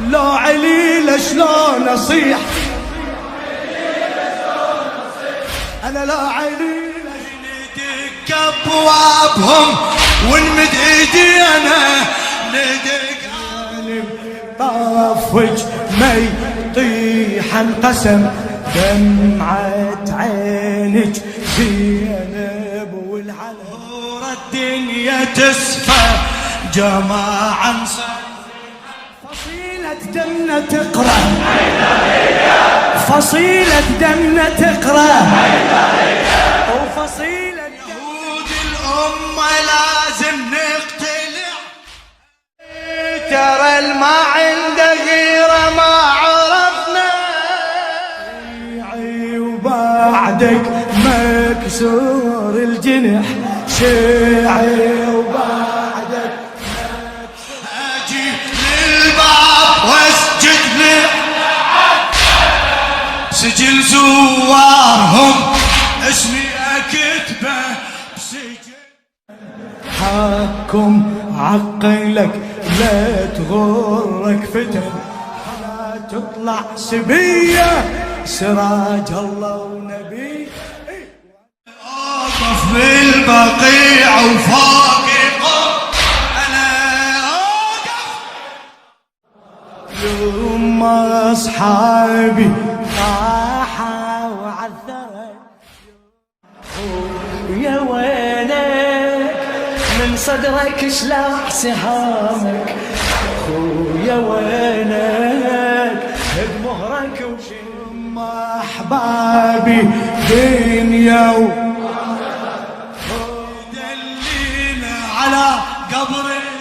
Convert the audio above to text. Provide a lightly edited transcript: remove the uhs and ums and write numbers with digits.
لو عليل شلون اصيح انا لا عليل ندق ابوابهم ونمد ايدي انا ندق طافج ما يطيح القسم دمعة عينك زينب والعلم الدنيا تسفى جماعة فصيلة دمنا تقرأ فصيلة دمنا تقرأ وفصيلة يهود الأمة لازم نقتلع ترى الما عنده غيره ما عرفنا وبعدك مكسور الجنح شيعي وبعدك اجي للباب واسجد سجل زوارهم اسمي اكتبه بسجل حكم عقلك لا تغرك فتن لا تطلع سبيه سراج الله ونبي اوقف بالبقيع وفاقق انا اوقف يوم اصحابي طاحوا وعذرت ويا وينك من صدرك شلاح سهامك خويا وينك بمهرك وشم احبابي دنيا ودلينا على قبري